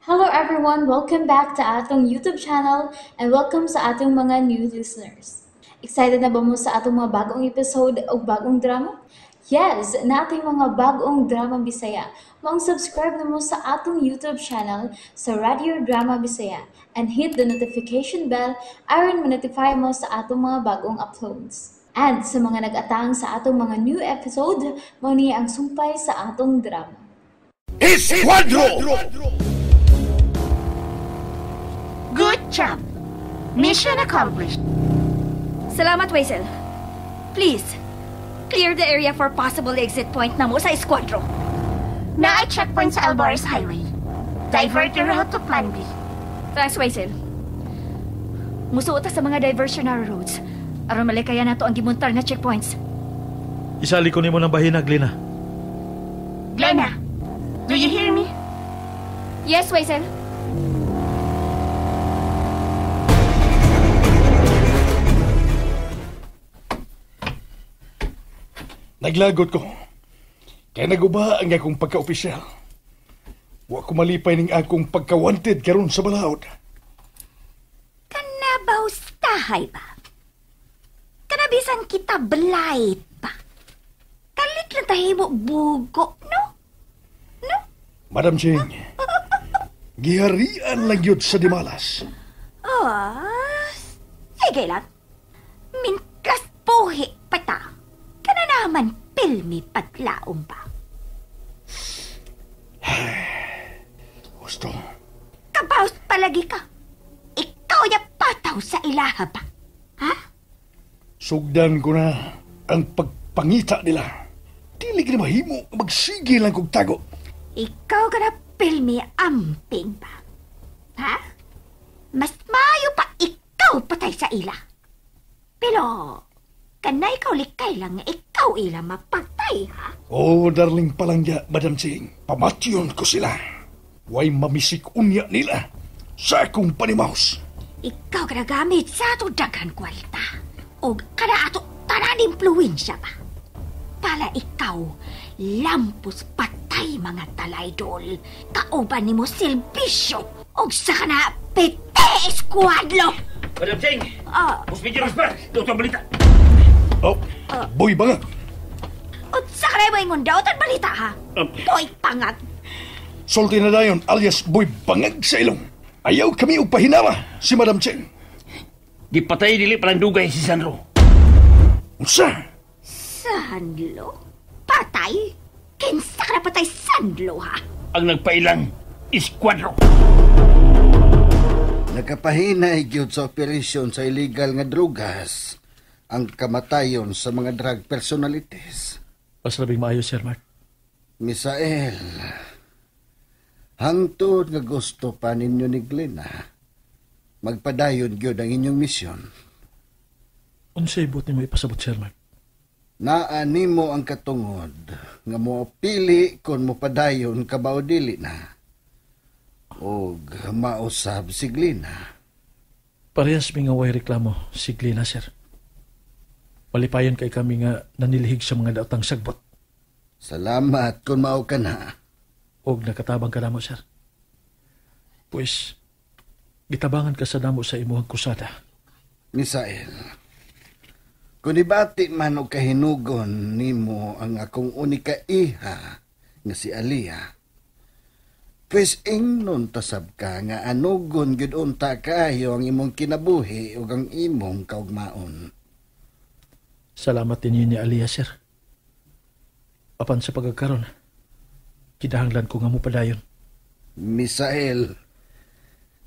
Hello everyone! Welcome back to atong YouTube channel and welcome sa atong mga new listeners. Excited na ba mo sa atong mga bagong episode o bagong drama? Yes, na ating mga bagong drama Bisaya. Mag-subscribe na mo sa atong YouTube channel sa Radio Drama Bisaya and hit the notification bell aron ma-notify mo sa atong mga bagong uploads. And sa mga nag-atang sa atong mga new episode, mao niya ang sumpay sa atong drama. Esquadro! Good job! Mission accomplished. Salamat, Waisel. Please, clear the area for possible exit point na mo sa Esquadro. Na-checkpoint sa Alvarez Highway. Divert your route to Plan B. Thanks, Waisel. Musuot sa mga diversionary roads aron malikayan nato ang gimuntar nga checkpoints. Isali ko nimo ng bahina, Glena. Glenna, do you hear me? Yes, Waisel. Naglagot ko. Kaya naguba ang akong pagka-opisyal. Wa ko malipay ning akong pagka-wanted karon sa balaod. Kanabaw stahay ba? Kanabisan kita blight pa. Kalit na tayo bugo, no? No? Madam Ching, giharian lang yun sa Dimalas. Oh, sige lang. Minkas puhi pa ta. Kana naman pilmi patlaong ba? Gusto. Kabaos palagi ka. Ikaw ya pataw sa ilaha ba? Ha? Sugdan ko na ang pagpangita nila. Dili ka na mahimo magsige lang kong tago. Ikaw ka na pilmi amping ba? Ha? Mas mayo pa ikaw patay sa ila. Pero, kanay ikaw likay lang nga ikaw ila mapatay, ha? Oh, darling palangga, Madam Ching. Pamatyon ko sila. Way mamisik unya nila sa akong panimaos. Ikaw ka nagamit sa ato daghan kwalta. O kada ato tanan impluensya ba? Pala ikaw, lampos patay mga talaydol. Kauban ni mo silbisyo. O sa kana, pete eskuadlo. Madam Cheng! Bus Major Rosbar! Ito ang balita! Oh, boy bangag. O sa kana mo ingon daw tan balita, ha? Boy pangag. Sulti na dayon alias boy bangag sa ilong. Ayaw kami upahinama si Madam Cheng. Gipatay dili palang dugay si Sandro. Unsa? Sanlo? Patay? Kinsa ka na patay Sanlo, ha? Ang nagpailang Esquadro. Nakapahinay gyud sa operasyon sa illegal nga drugas ang kamatayon sa mga drug personalities. Mas labing maayo, Sir Mark. Misael, hangtod nga gusto pa ninyo ni Glena, magpadayon gyud ang inyong misyon. Unsay buti mo ipasabot, Sir Mark? Naani mo ang katungod nga mo pili kung mo padayon kabaw dili na. Og mausab si Glena. Parehas mi nga way reklamo si Glena, Sir. Palipayon kay kami nga nanilihig sa mga daotang sagbot. Salamat kung mao ka na. Og nakatabang ka namo, Sir. Pues, gitabangan ka sa namo sa imuhang kusada. Misael, kung ibati man o kahinugon nimo ang akong unika iha nga si Alia, pues ingnon tasab ka nga anugon gyud unta kayo ang imong kinabuhi ug ang imong kaugmaon. Salamat din ni Alia, Sir. Apan sa pagkakaroon, kinahanglan ko nga mo padayon. Misael,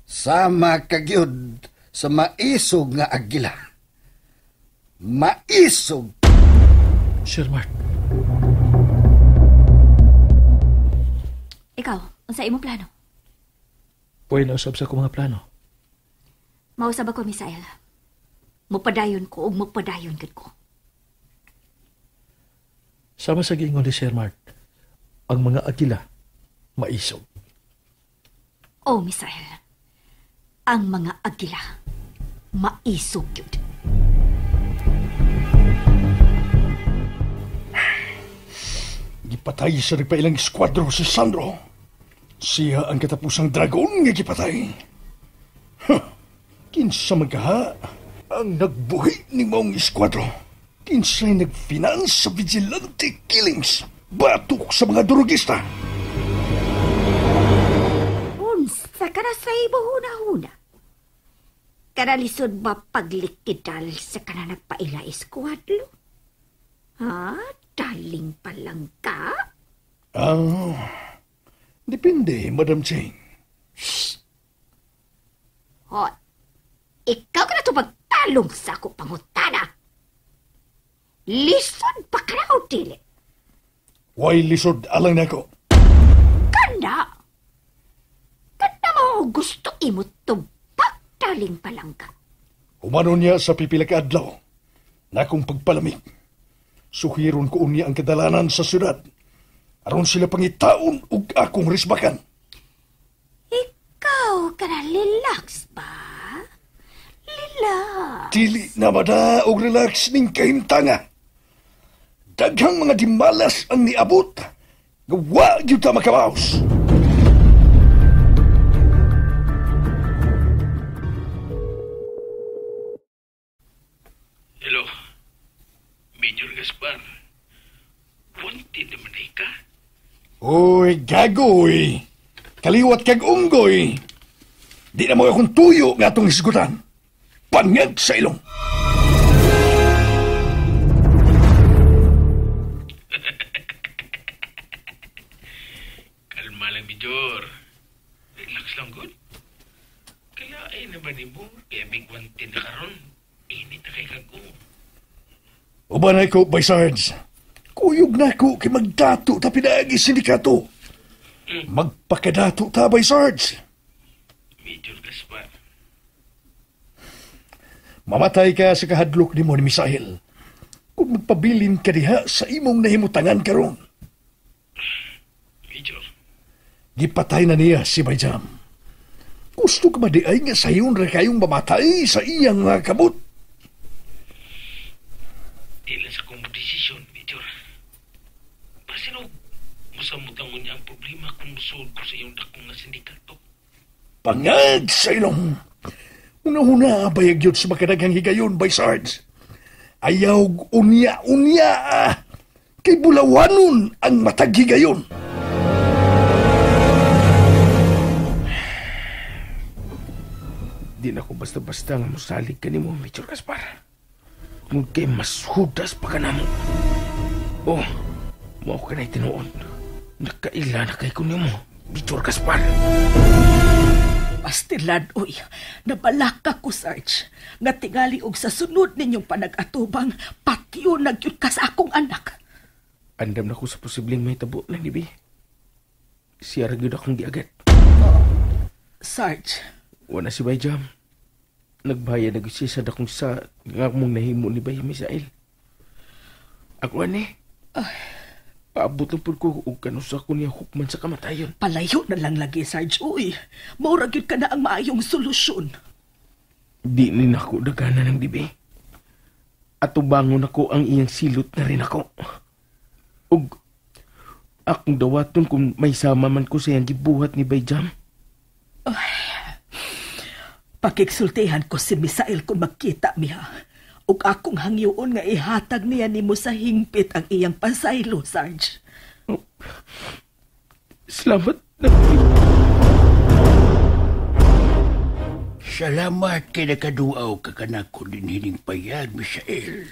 sama ka gyud sa maisog nga agila. Maisog! Sir Mark. Ikaw, unsa imong plano? Pwede na usab sa ko mga plano. Mausab ako, Misael. Mupadayon ko o mupadayon gud ko. Sama sa giingon ni Sir Mark, ang mga agila, maisog. Oh, Misael. Ang mga agila, maisog yun. Gipatay sa nagpailang Esquadro si Sandro. Siya ang katapusang dragon nga gipatay. Kinsa magkaha ang nagbuhi ni maong eskwadro. Kinsa'y nag-finance sa vigilante killings batok sa mga durugista. Unsa ka na sa ibuhuna-huna? Kanalisod ba paglikidal sa kana nagpaila eskwadlo? Ha? Daling pa lang ka? Depende, Madam Cheng. Hot. Ikaw ka na ito magtalong sa ako pangutana. Lisod pa ka na o dili? Way lisod alang nako. Kanda! Kanda mo gusto imot tubak daling pa lang ka. Umano niya sa pipila ka adlaw na akong pagpalamig. Suhiron ko unya ang kadalanan sa syudad. Aron sila pangitaon ug akong risbakan. Ikaw ka na relax ba? Relax. Dili na mada og relax ning kahimtanga. Daghang mga dimalas ang niabot. Gawa gyud ta makabaos. Hello, Major Gaspar. Wanted naman ka? Oy, gagoy. Kaliwat kag unggoy. Di na mo akong tuyo nga atong isgutan. Pangag sa ilong. Kalma lang, Major. Relax lang, good. Kalaay na ba ni mo? Kaya big wanted na karon. Init na kay kago. Uban na ko, by Sarge. Kuyog na ko kay magdato ta pinaagi sindikato. Magpakadato ta, by Sarge. Major Gaspar. Mamatay ka sa kahadlok ni mo ni Misael. Kung magpabilin ka diha sa imong nahimutangan karon. Major. Gipatay na niya si Bayjam. Gusto ka ba di ay nga sayon ra kayong mamatay sa iyang mga kabut? Dila sa kong desisyon, Major. Pasino, masamutang mo niya ang problema kung musuod ko sa iyong dakong nga sindikato. Pangag sa ilong. Una-una bayag yun sa makadaghang higayon, by Sarge. Ayaw unya-unya kay bulawanon ang matag higayon. Di na ko basta-basta nga musalig ka ni mo, Major Gaspar. Kung kay mas hudas pa ka na mo. Oh, mo ka na'y tinuon. Nakaila na kay kunin mo, Major Gaspar. Pastilan, uy, nabalaka ko, Sarge. Nga tingali og sa sunod ninyong panag-atubang, patyo nagyud ka sa akong anak. Andam na ko sa posibleng may tabo na nibi. Siya rin yun akong giagat. Sarge. Wala si Bayjam. Nagbaya na siya sa dakong sa nga mong nahimo ni Bay Misael. Ako ani. Paabot lang po ko o kanusa ko niya hukman sa kamatayon. Palayo na lang lagi, Sarge. Uy, maurag yun ka na ang maayong solusyon. Di ni ako dagana ng dibi. At ubangon ako ang iyang silot na rin ako. Ug akong dawaton kung may sama man ko sa iyang gibuhat ni Bayjam. Pakiksultihan ko si Misael kung magkita miha. Ug akong hangyoon nga ihatag niya nimo sa hingpit ang iyang pasaylo, Sarge. Salamat na. Salamat kay nakaduaw ka kanako din hining payag, Misael.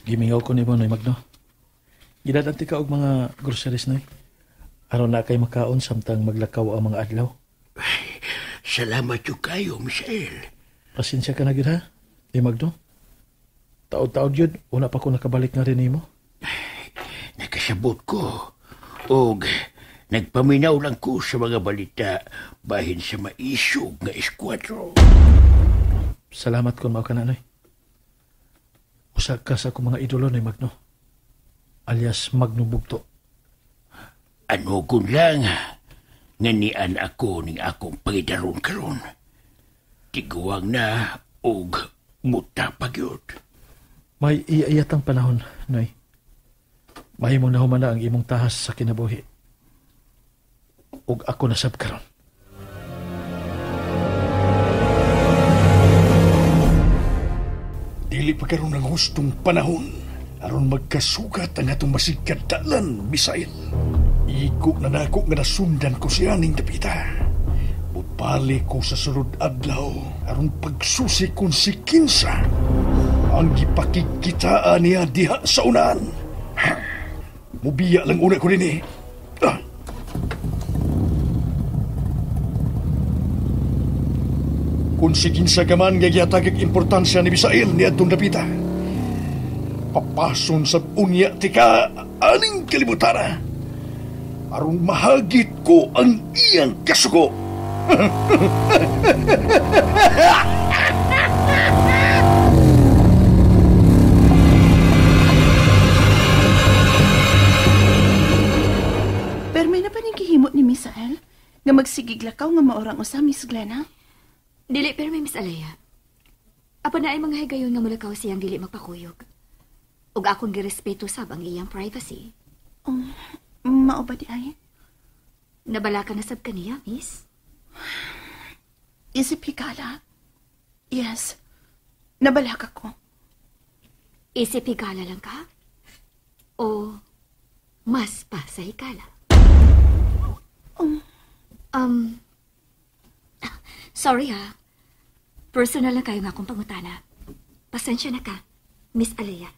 Gimingaw ko ni mo, Noy Magno. Gidadanti ka og mga groceries, Noy. Aron na kay makaon samtang maglakaw ang mga adlaw. Ay, salamat yung kayo, Misael. Pasensya ka na gid ha, Noy Magno. Taod-taod yun, una pa ko nakabalik na rin mo. Nakasabot ko. Og nagpaminaw lang ko sa mga balita bahin sa maisog nga eskwadro. Salamat kung mao ka na, Noy. Usa ka sa akong mga idolo, Noy Magno. Alias Magno Bugto. Ano kung lang nga nian ako ning akong pangidaron karon. Tiguang na og muta pagyod. May iayatang panahon, Noy. Mahimong nahumana ang imong tahas sa kinabuhi. ug ako nasab karon. Dili pa karon ang hustong panahon aron magkasugat ang atong masigkadalan, Misael. Iko na nako nga nasundan ko siya ning dapita. Bupali ko sa sunod adlaw aron pagsusi kon si Kinsa ang gipakikitaan niya diha sa unahan. Mubiya lang una ko din Kung si Kinsa gaman nga gihatag importansya ni Misael ni adtong dapita, papason sa unya tika aning kalibutana aron mahagit ko ang iyang kasuko. Pero may na pa ning gihimo ni Misael nga magsigig lakaw nga maorang usa, Miss Glenna? Dili, pero may Miss Alaya. Apa na ay mga higayon nga mulakaw siyang dili magpakuyog. Ug akong girespeto sab ang iyang privacy. Mao ba di ay? Nabala ka na sab kaniya, Miss? Isip higala? Yes. Nabalak ako. Isip higala lang ka? O mas pa sa higala? Sorry ha. Personal lang kayo nga akong pangutana. Pasensya na ka, Miss Alaya.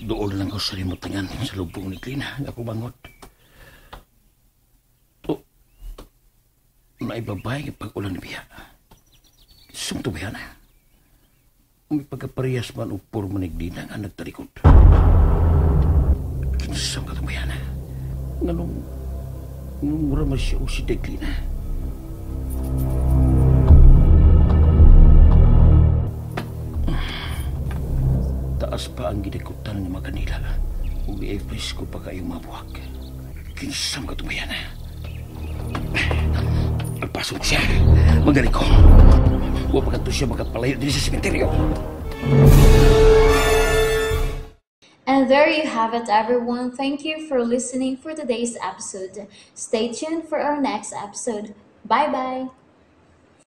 Doon lang ko sa limutangan sa lubong ni Klina. Ako bangot. O, naibabay ang pag-ulan ni Biya. Sumto ba yan? May pagkaparehas man o puro manigdina nga nagtarikod. Kinsam ka ito ba yan? Nganong mura man siya o si Deglina. Taas pa ang gidikutan ng mga kanila. Ug i-fris ko pa kayong mabuhag. Kinsam ka ito ba yan? Agpasok siya. Magaling ko. Huwag pa kanto siya magkapalayo din sa sementeryo. And there you have it, everyone. Thank you for listening for today's episode. Stay tuned for our next episode. Bye-bye.